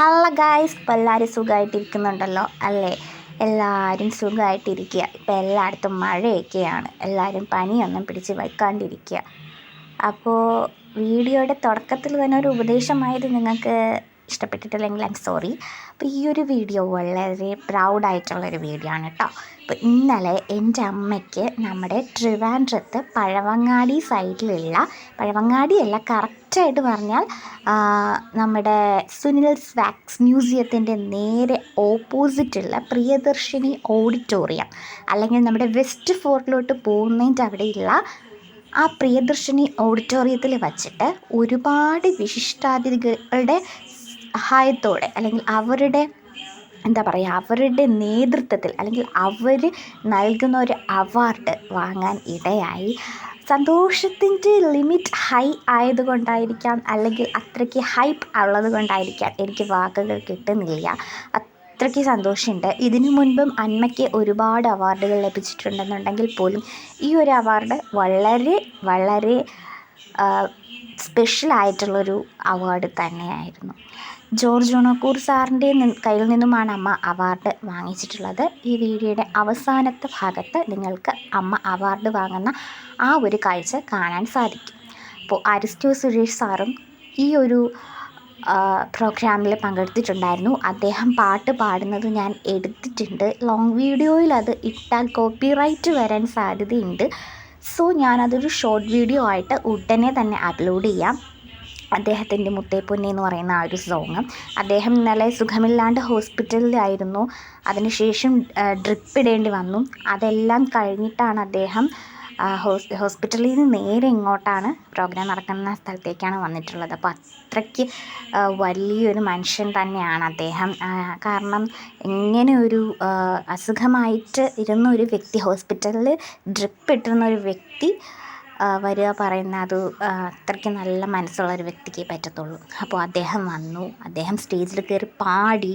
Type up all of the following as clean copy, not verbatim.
Hello guys, ഇപ്പോൾ എല്ലാവരും സുഖമായിട്ടിരിക്കുന്നുണ്ടല്ലോ അല്ലേ? എല്ലാവരും സുഖമായിട്ടിരിക്കുക. ഇപ്പോൾ എല്ലായിടത്തും മഴയൊക്കെയാണ്. എല്ലാവരും പനിയൊന്നും പിടിച്ച് വയ്ക്കാണ്ടിരിക്കുക. അപ്പോൾ വീഡിയോയുടെ തുടക്കത്തിൽ തന്നെ ഒരു ഉപദേശമായത് നിങ്ങൾക്ക് ഇഷ്ടപ്പെട്ടിട്ടില്ലെങ്കിൽ ഐം സോറി. അപ്പോൾ ഈ ഒരു വീഡിയോ വളരെ പ്രൗഡായിട്ടുള്ളൊരു വീഡിയോ ആണ് കേട്ടോ. അപ്പോൾ ഇന്നലെ എൻ്റെ അമ്മയ്ക്ക് നമ്മുടെ ട്രിവാൻഡ്രത്ത് പഴവങ്ങാടി സൈഡിലുള്ള, പഴവങ്ങാടിയല്ല കറക്റ്റായിട്ട് പറഞ്ഞാൽ നമ്മുടെ സുനിൽ വാക്സ് മ്യൂസിയത്തിൻ്റെ നേരെ ഓപ്പോസിറ്റുള്ള പ്രിയദർശിനി ഓഡിറ്റോറിയം, അല്ലെങ്കിൽ നമ്മുടെ വെസ്റ്റ് ഫോർട്ടിലോട്ട് പോകുന്നതിൻ്റെ അവിടെയുള്ള ആ പ്രിയദർശിനി ഓഡിറ്റോറിയത്തിൽ വച്ചിട്ട് ഒരുപാട് വിശിഷ്ടാതിഥികളുടെ സഹായത്തോടെ, അല്ലെങ്കിൽ അവരുടെ അവരുടെ നേതൃത്വത്തിൽ, അല്ലെങ്കിൽ അവർ നൽകുന്ന ഒരു അവാർഡ് വാങ്ങാൻ ഇടയായി. സന്തോഷത്തിൻ്റെ ലിമിറ്റ് ഹൈ ആയതുകൊണ്ടായിരിക്കാം, അല്ലെങ്കിൽ അത്രയ്ക്ക് ഹൈപ്പ് ഉള്ളത് കൊണ്ടായിരിക്കാം, എനിക്ക് വാക്കുകൾ കിട്ടുന്നില്ല. അത്രയ്ക്ക് സന്തോഷമുണ്ട്. ഇതിനു മുൻപും അന്മയ്ക്ക് ഒരുപാട് അവാർഡുകൾ ലഭിച്ചിട്ടുണ്ടെന്നുണ്ടെങ്കിൽ പോലും ഈ ഒരു അവാർഡ് വളരെ വളരെ സ്പെഷ്യലായിട്ടുള്ളൊരു അവാർഡ് തന്നെയായിരുന്നു. ജോർജ് ഓണക്കൂർ സാറിൻ്റെ കയ്യിൽ നിന്നുമാണ് അമ്മ അവാർഡ് വാങ്ങിച്ചിട്ടുള്ളത്. ഈ വീഡിയോയുടെ അവസാനത്തെ ഭാഗത്ത് നിങ്ങൾക്ക് അമ്മ അവാർഡ് വാങ്ങുന്ന ആ ഒരു കാഴ്ച കാണാൻ സാധിക്കും. അപ്പോൾ അരിസ്റ്റോ സുരേഷ് സാറും ഈ ഒരു പ്രോഗ്രാമിൽ പങ്കെടുത്തിട്ടുണ്ടായിരുന്നു. അദ്ദേഹം പാട്ട് പാടുന്നത് ഞാൻ എടുത്തിട്ടുണ്ട്. ലോങ് വീഡിയോയിൽ അത് ഇട്ടാൽ കോപ്പിറൈറ്റ് വരാൻ സാധ്യതയുണ്ട്. സോ ഞാനതൊരു ഷോർട്ട് വീഡിയോ ആയിട്ട് ഉടനെ തന്നെ അപ്ലോഡ് ചെയ്യാം. അദ്ദേഹത്തിൻ്റെ മുത്തേ പൊന്നേ എന്ന് പറയുന്ന ആ ഒരു സോങ്. അദ്ദേഹം ഇന്നലെ സുഖമില്ലാണ്ട് ഹോസ്പിറ്റലിലായിരുന്നു. അതിനുശേഷം ഡ്രിപ്പ് ഇടേണ്ടി വന്നു. അതെല്ലാം കഴിഞ്ഞിട്ടാണ് അദ്ദേഹം ഹോസ്പിറ്റലിൽ നിന്ന് നേരെ ഇങ്ങോട്ടാണ്, പ്രോഗ്രാം നടക്കുന്ന സ്ഥലത്തേക്കാണ് വന്നിട്ടുള്ളത്. അപ്പോൾ അത്രയ്ക്ക് വലിയൊരു മനുഷ്യൻ തന്നെയാണ് അദ്ദേഹം. കാരണം ഇങ്ങനെ ഒരു അസുഖമായിട്ട് ഇരുന്ന ഒരു വ്യക്തി, ഹോസ്പിറ്റലിൽ ഡ്രിപ്പ് ഇട്ടിരുന്ന ഒരു വ്യക്തി വരിക പറയുന്ന അത് അത്രയ്ക്ക് നല്ല മനസ്സുള്ള ഒരു വ്യക്തിക്ക് പറ്റത്തുള്ളൂ. അപ്പോൾ അദ്ദേഹം വന്നു, അദ്ദേഹം സ്റ്റേജിൽ കയറി പാടി.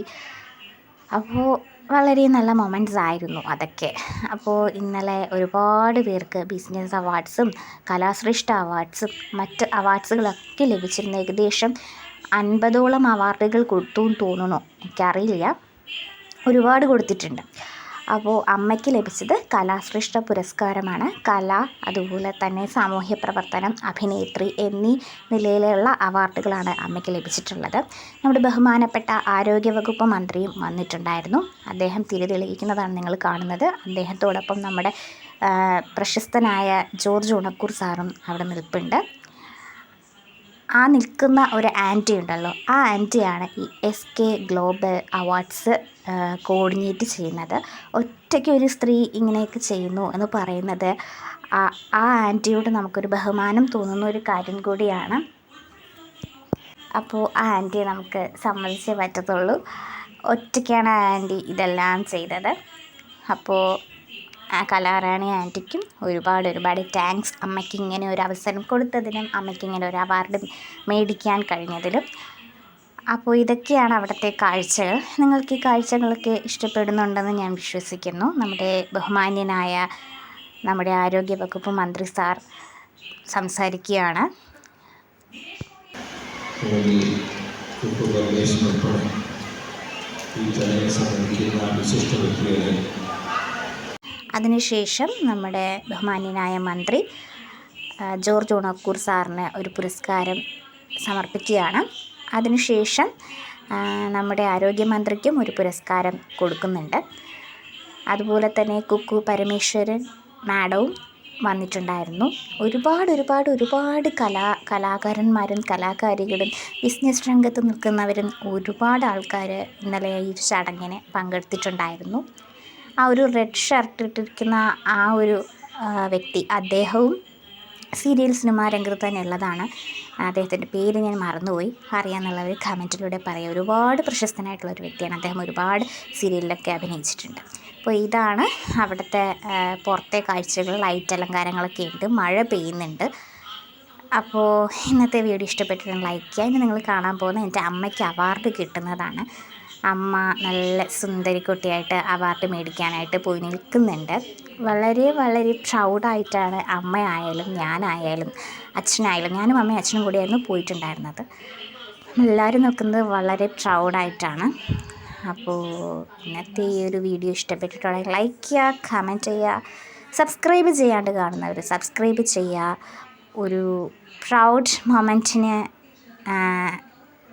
അപ്പോൾ വളരെ നല്ല മൊമെൻറ്റ്സ് ആയിരുന്നു അതൊക്കെ. അപ്പോൾ ഇന്നലെ ഒരുപാട് പേർക്ക് ബിസിനസ് അവാർഡ്സും കലാശ്രേഷ്ഠ അവാർഡ്സും മറ്റ് അവാർഡ്സുകളൊക്കെ ലഭിച്ചിരുന്നു. ഏകദേശം 50ഓളം അവാർഡുകൾ കൊടുത്തു എന്ന് തോന്നുന്നു, എനിക്കറിയില്ല, ഒരുപാട് കൊടുത്തിട്ടുണ്ട്. അപ്പോൾ അമ്മയ്ക്ക് ലഭിച്ചത് കലാശ്രേഷ്ഠ പുരസ്കാരമാണ്. കല, അതുപോലെ തന്നെ സാമൂഹ്യ പ്രവർത്തനം, അഭിനേത്രി എന്നീ നിലയിലുള്ള അവാർഡുകളാണ് അമ്മയ്ക്ക് ലഭിച്ചിട്ടുള്ളത്. നമ്മുടെ ബഹുമാനപ്പെട്ട ആരോഗ്യവകുപ്പ് മന്ത്രിയും വന്നിട്ടുണ്ടായിരുന്നു. അദ്ദേഹം തിരിതെളിയിക്കുന്നതാണ് നിങ്ങൾ കാണുന്നത്. അദ്ദേഹത്തോടൊപ്പം നമ്മുടെ പ്രശസ്തനായ ജോർജ് ഓണക്കൂർ സാറും അവിടെ നിൽപ്പുണ്ട്. ആ നിൽക്കുന്ന ഒരു ആൻറ്റി ഉണ്ടല്ലോ, ആ ആൻറ്റിയാണ് ഈ SK ഗ്ലോബൽ അവാർഡ്സ് കോർഡിനേറ്റ് ചെയ്യുന്നത്. ഒറ്റയ്ക്ക് ഒരു സ്ത്രീ ഇങ്ങനെയൊക്കെ ചെയ്യുന്നു എന്ന് പറയുന്നത് ആ ആൻറ്റിയോട് നമുക്കൊരു ബഹുമാനം തോന്നുന്ന ഒരു കാര്യം കൂടിയാണ്. അപ്പോൾ ആ ആൻറ്റിയെ നമുക്ക് സമ്മതിച്ചേ പറ്റത്തുള്ളൂ. ഒറ്റയ്ക്കാണ് ആ ആൻറ്റി ഇതെല്ലാം ചെയ്തത്. അപ്പോൾ ആ കലാറാണി ആൻറ്റിക്കും ഒരുപാട് താങ്ക്സ്, അമ്മയ്ക്ക് ഇങ്ങനെ ഒരു അവസരം കൊടുത്തതിനും, അമ്മയ്ക്ക് ഇങ്ങനെ ഒരു അവാർഡ് മേടിക്കാൻ കഴിഞ്ഞതിലും. അപ്പോൾ ഇതൊക്കെയാണ് അവിടുത്തെ കാഴ്ചകൾ. നിങ്ങൾക്ക് ഈ കാഴ്ചകളൊക്കെ ഇഷ്ടപ്പെടുന്നുണ്ടെന്ന് ഞാൻ വിശ്വസിക്കുന്നു. നമ്മുടെ ബഹുമാന്യനായ നമ്മുടെ ആരോഗ്യവകുപ്പ് മന്ത്രി സാർ സംസാരിക്കുകയാണ്. അതിനുശേഷം നമ്മുടെ ബഹുമാന്യനായ മന്ത്രി ജോർജ് ഓണക്കൂർ സാറിന് ഒരു പുരസ്കാരം സമർപ്പിക്കുകയാണ്. അതിനുശേഷം നമ്മുടെ ആരോഗ്യമന്ത്രിക്കും ഒരു പുരസ്കാരം കൊടുക്കുന്നുണ്ട്. അതുപോലെ തന്നെ കുക്കു പരമേശ്വരൻ മാഡവും വന്നിട്ടുണ്ടായിരുന്നു. ഒരുപാട് കലാകാരന്മാരും കലാകാരികളും ബിസിനസ് രംഗത്ത് നിൽക്കുന്നവരും ഒരുപാട് ആൾക്കാർ ഇന്നലെ ഈ ചടങ്ങിന് പങ്കെടുത്തിട്ടുണ്ടായിരുന്നു. ആ ഒരു റെഡ് ഷർട്ട് ഇട്ടിരിക്കുന്ന ആ ഒരു വ്യക്തി, അദ്ദേഹവും സീരിയൽ സിനിമാ രംഗത്ത് തന്നെ ഉള്ളതാണ്. അദ്ദേഹത്തിൻ്റെ പേര് ഞാൻ മറന്നുപോയി. അറിയാമെന്നുള്ളവർ കമൻറ്റിലൂടെ പറയാം. ഒരുപാട് പ്രശസ്തനായിട്ടുള്ളൊരു വ്യക്തിയാണ് അദ്ദേഹം. ഒരുപാട് സീരിയലിലൊക്കെ അഭിനയിച്ചിട്ടുണ്ട്. അപ്പോൾ ഇതാണ് അവിടുത്തെ പുറത്തെ കാഴ്ചകൾ. ലൈറ്റ് അലങ്കാരങ്ങളൊക്കെ ഉണ്ട്. മഴ പെയ്യുന്നുണ്ട്. അപ്പോൾ ഇന്നത്തെ വീഡിയോ ഇഷ്ടപ്പെട്ടിട്ടുണ്ടെങ്കിൽ ലൈക്ക് ചെയ്യുക. ഇനി നിങ്ങൾ കാണാൻ പോകുന്ന എൻ്റെ അമ്മയ്ക്ക് അവാർഡ് കിട്ടുന്നതാണ്. അമ്മ നല്ല സുന്ദരി കുട്ടിയായിട്ട് അവാർഡ് മേടിക്കാനായിട്ട് പോയി നിൽക്കുന്നുണ്ട്. വളരെ പ്രൗഡായിട്ടാണ് അമ്മയായാലും ഞാനായാലും അച്ഛനായാലും, ഞാനും അമ്മയും അച്ഛനും കൂടിയായിരുന്നു പോയിട്ടുണ്ടായിരുന്നത്. എല്ലാവരും നോക്കുന്നത് വളരെ പ്രൗഡായിട്ടാണ്. അപ്പോൾ ഇന്നത്തെ ഈ ഒരു വീഡിയോ ഇഷ്ടപ്പെട്ടിട്ടുണ്ടെങ്കിൽ ലൈക്ക് ചെയ്യുക, കമൻറ്റ് ചെയ്യുക, സബ്സ്ക്രൈബ് ചെയ്യാണ്ട് കാണുന്നവർ സബ്സ്ക്രൈബ് ചെയ്യുക. ഒരു പ്രൗഡ് മൊമെൻറ്റിന്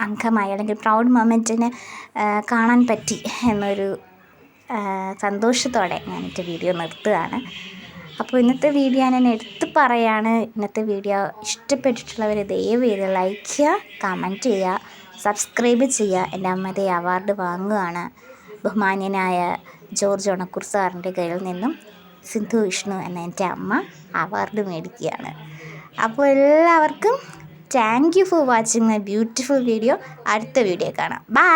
അംഗമായി അല്ലെങ്കിൽ പ്രൗഡ് മൊമെൻറ്റിന് കാണാൻ പറ്റി എന്നൊരു സന്തോഷത്തോടെ ഞാനെൻ്റെ വീഡിയോ നിർത്തുകയാണ്. അപ്പോൾ ഇന്നത്തെ വീഡിയോ ഞാൻ എടുത്ത് പറയാണ്. ഇന്നത്തെ വീഡിയോ ഇഷ്ടപ്പെട്ടിട്ടുള്ളവർ ദയവ് ചെയ്ത് ലൈക്ക് ചെയ്യുക, കമൻറ്റ് ചെയ്യുക, സബ്സ്ക്രൈബ് ചെയ്യുക. എൻ്റെ അമ്മ ദേ അവാർഡ് വാങ്ങുകയാണ്. ബഹുമാന്യനായ ജോർജ് ഓണക്കൂർ സാറിൻ്റെ കയ്യിൽ നിന്നും സിന്ധു വിഷ്ണു എന്ന എൻ്റെ അമ്മ അവാർഡ് മേടിക്കുകയാണ്. അപ്പോൾ എല്ലാവർക്കും thank you for watching my beautiful video. അടുത്ത വീഡിയോ കാണാം. ബൈ.